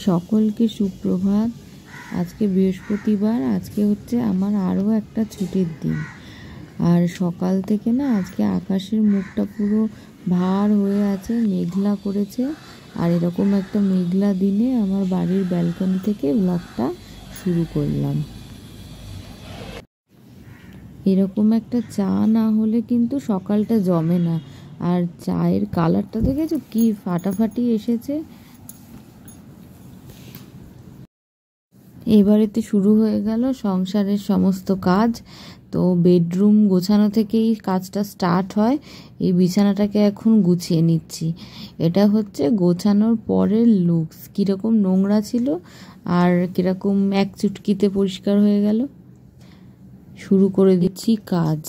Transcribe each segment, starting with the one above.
সকলকে সুপ্রভাত। আজকে বৃহস্পতিবার, আজকে হচ্ছে আমার আরও একটা ছুটির দিন। আর সকাল থেকে না আজকে আকাশের মুখটা পুরো ভার হয়ে আছে, মেঘলা করেছে। আর এরকম একটা মেঘলা দিনে আমার বাড়ির ব্যালকনি থেকে ব্লগটা শুরু করলাম। এরকম একটা চা না হলে কিন্তু সকালটা জমে না। আর চায়ের কালারটা দেখেছো কি ফাটাফাটি এসেছে। এবারেতে শুরু হয়ে গেল সংসারের সমস্ত কাজ। তো বেডরুম গোছানো থেকেই কাজটা স্টার্ট হয়। এই বিছানাটাকে এখন গুছিয়ে নিচ্ছি। এটা হচ্ছে গোছানোর পরের লুকস, কীরকম নোংরা ছিল আর কীরকম এক চুটকিতে পরিষ্কার হয়ে গেল। শুরু করে দিচ্ছি কাজ।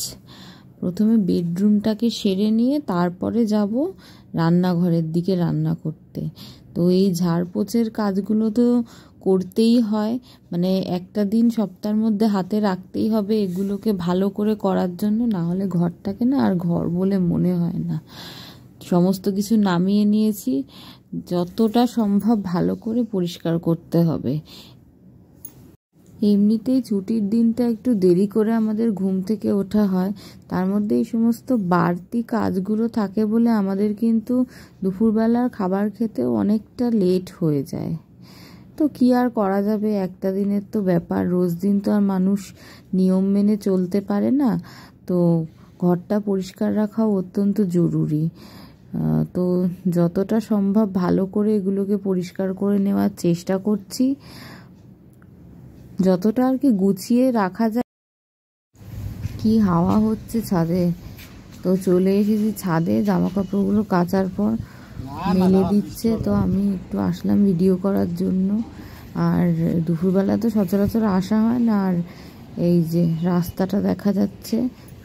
প্রথমে বেডরুমটাকে সেরে নিয়ে তারপরে যাব রান্নাঘরের দিকে রান্না করতে। তো এই ঝাড়পোছের কাজগুলো তো করতেই হয়, মানে একটা দিন সপ্তাহের মধ্যে হাতে রাখতেই হবে এগুলোকে ভালো করে করার জন্য, না হলে ঘরটাকে না আর ঘর বলে মনে হয় না। সমস্ত কিছু নামিয়ে নিয়েছি, যতটা সম্ভব ভালো করে পরিষ্কার করতে হবে। এমনিতেই ছুটির দিনটা একটু দেরি করে আমাদের ঘুম থেকে ওঠা হয়, তার মধ্যে এই সমস্ত বাড়তি কাজগুলো থাকে বলে আমাদের কিন্তু দুপুরবেলার খাবার খেতেও অনেকটা লেট হয়ে যায়। তো কি আর করা যাবে, একটা দিনের তো ব্যাপার, রোজ দিন তো আর মানুষ নিয়ম মেনে চলতে পারে না। তো ঘরটা পরিষ্কার রাখাও অত্যন্ত জরুরি। তো যতটা সম্ভব ভালো করে এগুলোকে পরিষ্কার করে নেওয়ার চেষ্টা করছি, যতটা আর কি গুছিয়ে রাখা যায়। কি হাওয়া হচ্ছে ছাদে। তো চলে এসেছি ছাদে, জামা কাপড়গুলো কাচার পর মেলে দিচ্ছে। তো আমি একটু আসলাম ভিডিও করার জন্য। আর দুপুরবেলা তো সচরাচর আসা হয় না। আর এই যে রাস্তাটা দেখা যাচ্ছে,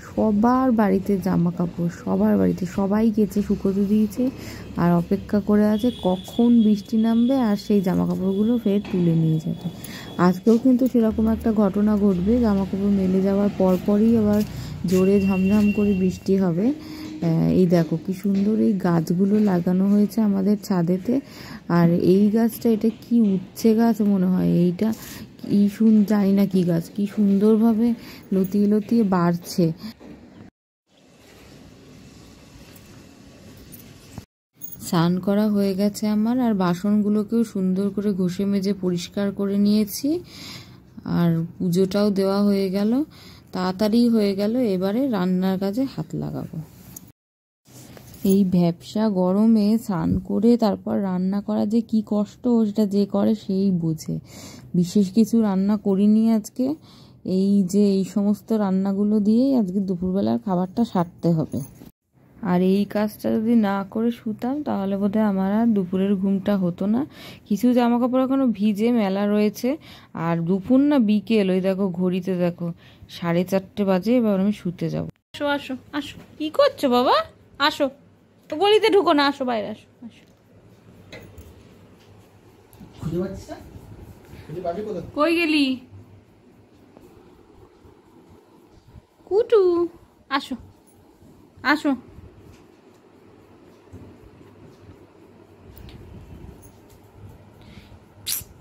সবার বাড়িতে জামা কাপড়, সবার বাড়িতে সবাই কেচে শুকোতে দিয়েছে আর অপেক্ষা করে আছে কখন বৃষ্টি নামবে আর সেই জামা কাপড়গুলো ফের তুলে নিয়ে যাবে। আজকেও কিন্তু সেরকম একটা ঘটনা ঘটবে, জামা কাপড় মেলে যাওয়ার পরপরই আবার জোরে ঝমঝম করে বৃষ্টি হবে। এই দেখো কি সুন্দর এই গাছগুলো লাগানো হয়েছে আমাদের ছাদেতে। আর এই গাছটা, এটা কি উচ্ছে গাছ মনে হয়, এইটা কি জানি না কি গাছ, কি সুন্দরভাবে লতিয়ে লতিয়ে বাড়ছে। স্নান করা হয়ে গেছে আমার, আর বাসনগুলোকেও সুন্দর করে ঘষে মেজে পরিষ্কার করে নিয়েছি। আর পুজোটাও দেওয়া হয়ে গেল, তাড়াতাড়ি হয়ে গেল। এবারে রান্নার কাজে হাত লাগাবো। এই ভ্যাপসা গরমে স্নান করে তারপর রান্না করা যে কি কষ্ট, সেটা যে করে সেই বোঝে। বিশেষ কিছু রান্না করিনি আজকে, এই যে এই সমস্ত রান্নাগুলো দিয়েই আজকে দুপুরবেলার খাবারটা সারতে হবে। আর এই কাজটা যদি না করে শুতাম তাহলে বোধহয় আমার আর দুপুরের ঘুমটা হতো না। কিছু জামা কাপড় এখনো ভিজে মেলা রয়েছে। আর দুপুর না বিকেল, ওই দেখো ঘড়িতে দেখো 4:30 বাজে, এবার আমি শুতে যাবো। আসো আসো আসো, কি করছো বাবা? আসো, তো গলিতে ঢুকো না, আসো বাইরে আসো আসো। কই গেলি কুটু? আসো আসো।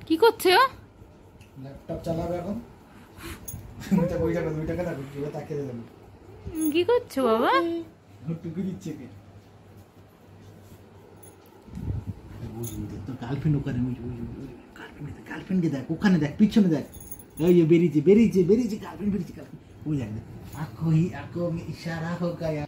কি করছে ও? ল্যাপটপ চালাবে এখন। কি করছো বাবা? টুকি দিচ্ছে কে? তোর গার্লফ্রেন্ড ওখানে, গার্লফ্রেন্ডকে দেখ, ওখানে দেখ, পিছনে দেখ, ওই যে বেরিয়েছে বেরিয়েছে বেরিয়েছে, গার্লফ্রেন্ড বেরিয়েছে, গার্লফ্রেন্ড ওই দেখ, আঁখো হি আঁখো মে ইশারা হো গায়া।